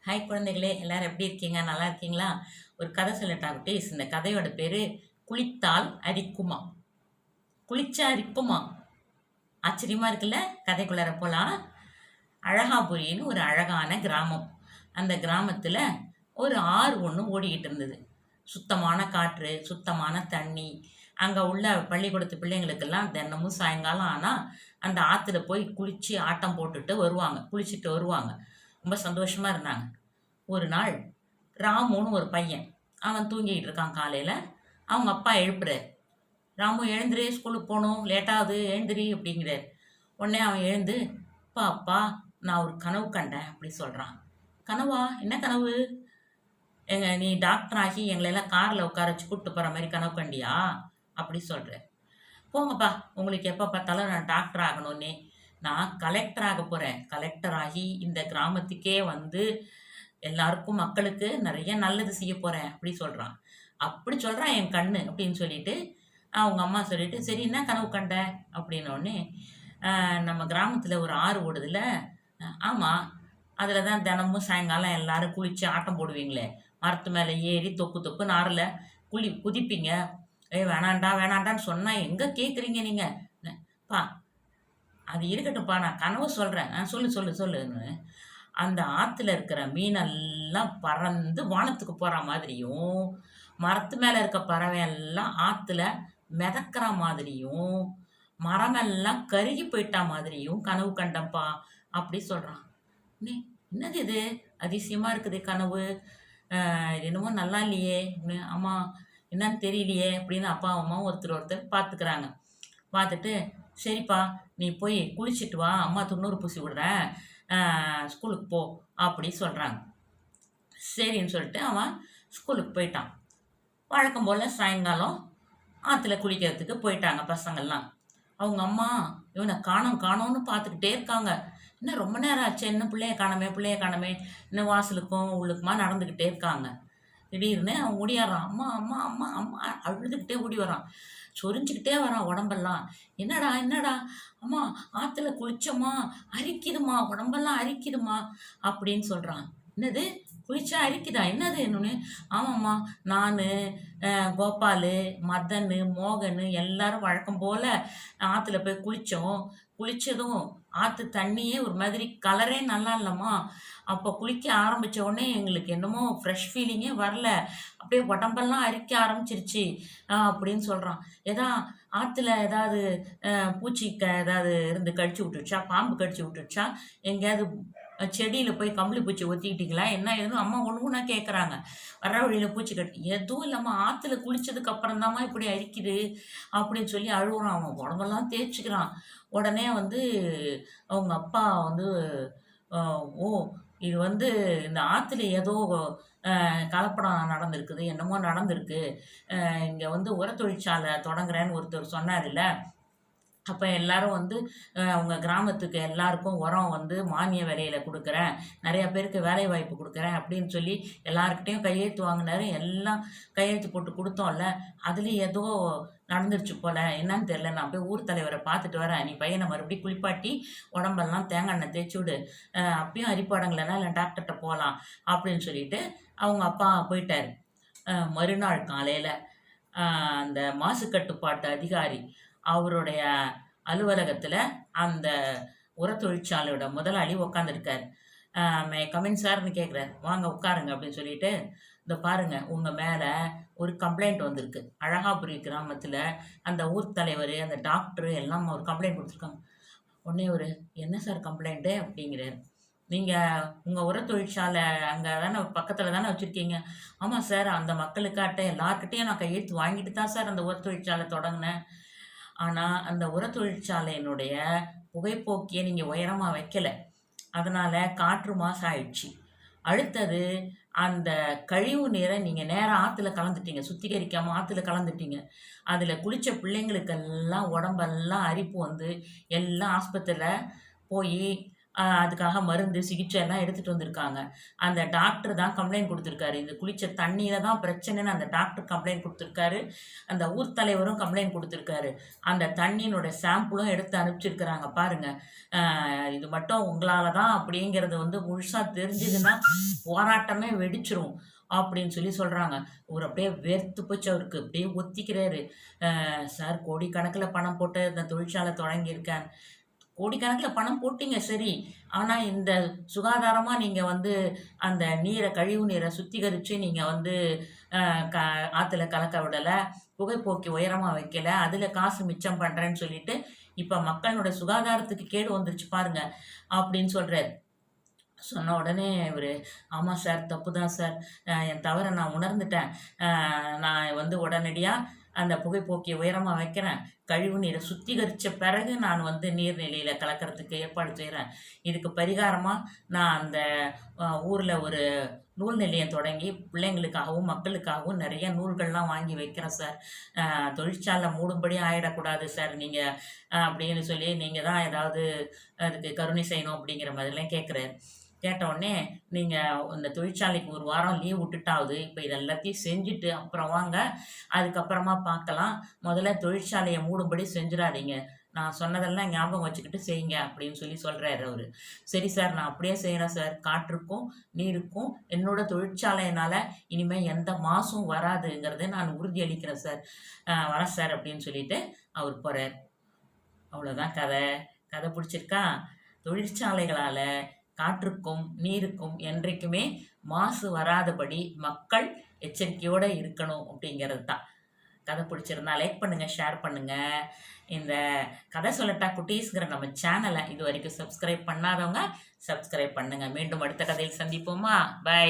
Hi குழந்தைகளே, எல்லாரும் எப்படி இருக்கீங்க? நல்லா இருக்கீங்களா? ஒரு கதை சொல்லட்டா குட்டீஸ்? இந்த கதையோட பேரு குளித்தால் அரிக்குமா. குளிச்சா அரிக்குமா? ஆச்சரியமா இருக்குல்ல? கதைக்குள்ளார போலாம். அழகாபுரின்னு ஒரு அழகான கிராமம். அந்த கிராமத்துல ஒரு ஆறு ஒன்று ஓடிக்கிட்டு இருந்தது. சுத்தமான காற்று, சுத்தமான தண்ணி. அங்க உள்ள பள்ளிக்கூடத்து பிள்ளைங்களுக்கெல்லாம் தினமும் சாயங்காலம் ஆனா அந்த ஆத்துல போய் குளிச்சு ஆட்டம் போட்டுட்டு வருவாங்க, குளிச்சுட்டு வருவாங்க. ரொம்ப சந்தோஷமா இருந்தாங்க. ஒரு நாள் ராமுன்னு ஒரு பையன், அவன் தூங்கிட்டு இருக்கான். காலையில அவங்க அப்பா எழுப்புறாரு. ராமு, எழுந்துரு, ஸ்கூலுக்கு போகணும், லேட்டாகுது, எழுந்திரி அப்படிங்கிறாரு. உடனே அவன் எழுந்து, அப்பா அப்பா, நான் ஒரு கனவு கண்டேன் அப்படி சொல்றான். கனவா? என்ன கனவு? நீ டாக்டர் ஆகி எங்களெல்லாம் கார்ல உட்கார வச்சு கூப்பிட்டு போற மாதிரி கனவு கண்டியா அப்படி சொல்ற. போங்கப்பா, உங்களுக்கு எப்போ பார்த்தாலும் நான் டாக்டர் ஆகணும்னே. நான் கலெக்டர் ஆக போறேன். கலெக்டர் ஆகி இந்த கிராமத்துக்கே வந்து எல்லாருக்கும் மக்களுக்கு நிறைய நல்லது செய்ய போறேன் அப்படி சொல்றான். அப்படி சொல்றான் என் கண்ணு அப்படின்னு சொல்லிட்டு அவங்க அம்மா சொல்லிட்டு, சரி என்ன கனவு கண்ட அப்படின்னோடனே, நம்ம கிராமத்துல ஒரு ஆறு ஓடுதுல, ஆமா, அதுல தான் தினமும் சாயங்காலம் எல்லாரும் குளிச்சு ஆட்டம் போடுவீங்களே, மரத்து மேல ஏறி தொப்பு தொப்புன்னு ஆறுல குதிப்பீங்க. வேணாண்டா வேணாண்டான்னு சொன்னா எங்க கேக்குறீங்க நீங்க? பா, அது இருக்கட்டும்ப்பா, நான் கனவு சொல்றேன். சொல்லு சொல்லு சொல்லுன்னு அந்த ஆத்துல இருக்கிற மீனெல்லாம் பறந்து வானத்துக்கு போற மாதிரியும், மரத்து மேல இருக்க பறவை எல்லாம் ஆத்துல மிதக்கிற மாதிரியும், மரமெல்லாம் கருகி போயிட்டா மாதிரியும் கனவு கண்டேன்ப்பா அப்படி சொல்றான். "அண்ணே, என்னது இது? அதிசயமா இருக்குது கனவு. இது என்னமோ நல்லா இல்லையே." ஆமா, என்னன்னு தெரியலையே அப்படின்னு அப்பா அம்மாவும் ஒருத்தர் ஒருத்தர் பார்த்துக்கிறாங்க. பார்த்துட்டு, சரிப்பா, நீ போய் குளிச்சுட்டு வா, அம்மா துண்ணூறு பூசி விடுறேன், ஸ்கூலுக்கு போ அப்படி சொல்றாங்க. சரின்னு சொல்லிட்டு அவன் ஸ்கூலுக்கு போயிட்டான். வழக்கம் போல சாயங்காலம் ஆத்துல குளிக்கிறதுக்கு போயிட்டாங்க பசங்கள்லாம். அவங்க அம்மா இவனை காணோம் காணோம்னு பார்த்துக்கிட்டே இருக்காங்க. இன்னும் ரொம்ப நேரம் ஆச்சு, இன்னும் பிள்ளைய காணோமே பிள்ளைய காணோமே, இன்னும் வாசலுக்கும் உள்ளுக்குமா நடந்துக்கிட்டே இருக்காங்க. திடீர்னு அவன் ஓடியாடுறான். அம்மா அம்மா அம்மா அம்மா அழுதுகிட்டே ஓடி வரான். சொரிஞ்சுக்கிட்டே வரான் உடம்பெல்லாம். என்னடா என்னடா? அம்மா, ஆத்துல குளிச்சோமா, அரிக்குதுமா, உடம்பெல்லாம் அரிக்குதுமா அப்படின்னு சொல்றான். என்னது? குளிச்சா அரிக்குதா? என்னது என்னன்னு? ஆமாம்மா, நானு, கோபாலு, மதனு, மோகனு எல்லாரும் வழக்கம் போல ஆத்துல போய் குளிச்சோம். குளிச்சதும் ஆத்து தண்ணியே ஒரு மாதிரி கலரே நல்லா இல்லம்மா. அப்போ குளிக்க ஆரம்பிச்ச உடனே எங்களுக்கு என்னமோ ஃப்ரெஷ் ஃபீலிங்கே வரல. அப்படியே உடம்பெல்லாம் அரிக்க ஆரம்பிச்சிருச்சு அப்படின்னு சொல்றான். ஆத்துல ஏதாவது பூச்சி ஏதாவது இருந்து கடிச்சு விட்டுருச்சா? பாம்பு கடிச்சு விட்டுருச்சா? எங்கேயாவது செடியில போய் கம்பளி பூச்சி ஒத்திக்கிட்டீங்களா? என்ன ஏதுன்னு அம்மா ஒண்ணு ஒண்ணா கேட்குறாங்க. வர்ற வழியில பூச்சி கடி எதுவும் இல்லம்மா, ஆத்துல குளிச்சதுக்கு அப்புறம் தாம்மா இப்படி அரிக்குது அப்படின்னு சொல்லி அழுவுறான். அவன் உடம்பெல்லாம் தேய்ச்சுக்கிறான். உடனே வந்து அவங்க அப்பா வந்து, ஓ, இது வந்து இந்த ஆத்துல ஏதோ கலப்படம் நடந்திருக்குது, என்னமோ நடந்திருக்கு. இங்க வந்து உரத் தொழிற்சாலை தொடங்குறேன்னு ஒருத்தர் சொன்னாருல்ல, அப்ப எல்லாரும் வந்து உங்க கிராமத்துக்கு எல்லாருக்கும் உரம் வந்து மானிய விலையில குடுக்குறேன், நெறைய பேருக்கு வேலை வாய்ப்பு குடுக்குறேன் அப்படின்னு சொல்லி எல்லார்கிட்டயும் கையெழுத்து வாங்குனாரு. எல்லாம் கையெழுத்து போட்டு குடுத்தோம்ல, அதுலயும் ஏதோ நடந்துருச்சு போல. என்னன்னு தெரியல. நான் போய் ஊர் தலைவர பார்த்துட்டு வரேன். நீ பையன மறுபடியும் குளிப்பாட்டி உடம்பெல்லாம் தேங்காய் எண்ணெய் தேய்ச்சு விடு. அப்பயும் அரிப்பு அடங்கலன்னா இல்ல டாக்டர்ட்ட போலாம் அப்படின்னு சொல்லிட்டு அவங்க அப்பா போயிட்டாரு. மறுநாள் காலையில அ அந்த மாசு கட்டுப்பாட்டு அதிகாரி அவருடைய அலுவலகத்துல அந்த உரத் தொழிற்சாலையோட முதலாளி உட்காந்துருக்காரு. மே கமின் சார்ன்னு கேட்குறாரு. வாங்க உட்காருங்க அப்படின்னு சொல்லிட்டு, இந்த பாருங்க, உங்க மேல ஒரு கம்ப்ளைண்ட் வந்திருக்கு. அழகாபுரி கிராமத்துல அந்த ஊர் தலைவர், அந்த டாக்டர் எல்லாம் ஒரு கம்ப்ளைண்ட் கொடுத்துருக்காங்க. உடனே ஒரு, என்ன சார் கம்ப்ளைண்ட்டு அப்படிங்கிறாரு. நீங்க உங்க உரத் தொழிற்சாலை அங்க தானே பக்கத்துல தானே வச்சிருக்கீங்க? ஆமா சார், அந்த மக்களுக்காட்ட எல்லார்கிட்டயும் நான் கையெழுத்து வாங்கிட்டு தான் சார் அந்த உரத் தொழிற்சாலை தொடங்குனேன். ஆனா, அந்த உரத் தொழிற்சாலையினுடைய புகைப்போக்கிய நீங்க உயரமா வைக்கல. அதனால காற்று மாசாயிடுச்சு. அடுத்தது, அந்த கழிவு நீரை நீங்க நேரா ஆத்துல கலந்துட்டீங்க. சுத்திகரிக்காம ஆத்துல கலந்துட்டீங்க. அதுல குளிச்ச பிள்ளைங்களுக்கெல்லாம் உடம்பெல்லாம் அரிப்பு வந்து, எல்லாம் ஆஸ்பத்திரியில போயி அதுக்காக மருந்து, சிகிச்சை எல்லாம் எடுத்துட்டு வந்திருக்காங்க. அந்த டாக்டர் தான் கம்ப்ளைண்ட் குடுத்துருக்காரு. இது குளிச்ச தண்ணீல தான் பிரச்சனைன்னு அந்த டாக்டர் கம்ப்ளைண்ட் குடுத்துருக்காரு. அந்த ஊர் தலைவரும் கம்ப்ளைண்ட் குடுத்துருக்காரு. அந்த தண்ணீனோட சாம்பிளும் எடுத்து அனுப்பிச்சிருக்கிறாங்க பாருங்க. இது மட்டும் உங்களால தான் அப்படிங்கிறது வந்து முழுசா தெரிஞ்சதுன்னா, போராட்டமே வெடிச்சிரும். அப்படின்னு சொல்லி சொல்றாங்க. அவரு அப்படியே வேர்த்து போச்சு அவருக்கு. அப்படியே ஒத்திக்கிறாரு. சார் கோடிக்கணக்குல பணம் போட்டு இந்த தொழிற்சாலை தொடங்கியிருக்கேன். கோடிக்கணக்குல பணம் போட்டீங்க சரி. ஆனா இந்த சுகாதாரமா நீங்க வந்து அந்த கழிவு நீரை சுத்திகரிச்சு நீங்க வந்து அ க ஆத்துல கலக்க விடல. புகைப்போக்கி உயரமா வைக்கல. அதுல காசு மிச்சம் பண்றேன்னு சொல்லிட்டு, இப்ப மக்களோட சுகாதாரத்துக்கு கேடு வந்துருச்சு பாருங்க, அப்படின்னு சொல்றாரு. சொன்ன உடனே இவரு, "ஆமா சார், தப்பு தான் சார். என் தவற நான் உணர்ந்துட்டேன். நான் வந்து உடனடியா அந்த புகைப்போக்கிய உயரமா வைக்கிறேன். கழிவு நீரை சுத்திகரிச்ச பிறகு நான் வந்து நீர்நிலையில கலக்கறதுக்கு ஏற்பாடு செய்றேன். இதுக்கு பரிகாரமா நான் அந்த ஊர்ல ஒரு நூல் நிலையம் தொடங்கி பிள்ளைங்களுக்காகவும், மக்களுக்காகவும் நெறைய நூல்கள்லாம் வாங்கி வைக்கிறேன் சார். தொழிற்சாலை மூடும்படி ஆயிடக்கூடாது சார் நீங்க" அப்படின்னு சொல்லி, "நீங்க தான் ஏதாவது அதுக்கு கருணை செய்யணும்" அப்படிங்கிற மாதிரிலாம் கேட்குறாரு. கேட்ட உடனே, "நீங்க இந்த தொழிற்சாலைக்கு 1 வாரம் லீவ் விட்டுட்டாவது, இப்ப இது எல்லாத்தையும் செஞ்சுட்டு அப்புறம் வாங்க. அதுக்கப்புறமா பார்க்கலாம். முதல்ல தொழிற்சாலைய மூடும்படி செஞ்சுறாதீங்க. நான் சொன்னதெல்லாம் ஞாபகம் வச்சுக்கிட்டு செய்யுங்க" அப்படின்னு சொல்லி சொல்றாரு அவரு. "சரி சார், நான் அப்படியே செய்றேன் சார். காற்றுக்கும், நீருக்கும் என்னோட தொழிற்சாலையினால இனிமே எந்த மாசும் வராதுங்கிறத நான் உறுதி அளிக்கிறேன் சார். வரேன் சார்" அப்படின்னு சொல்லிட்டு அவரு போறாரு. அவ்வளோதான் கதை. கதை பிடிச்சிருக்கா? தொழிற்சாலைகளால காற்றுக்கும், நீருக்கும் என்றைக்குமே மாசு வராதபடி மக்கள் எச்சரிக்கையோட இருக்கணும் அப்படிங்கிறது தான். கதை பிடிச்சிருந்தா லைக் பண்ணுங்க, ஷேர் பண்ணுங்க. இந்த கதை சொல்லட்டா குட்டீஸ்ங்கிற நம்ம சேனலை இதுவரைக்கும் சப்ஸ்கிரைப் பண்ணாதவங்க சப்ஸ்கிரைப் பண்ணுங்க. மீண்டும் அடுத்த கதையில் சந்திப்போமா? பை.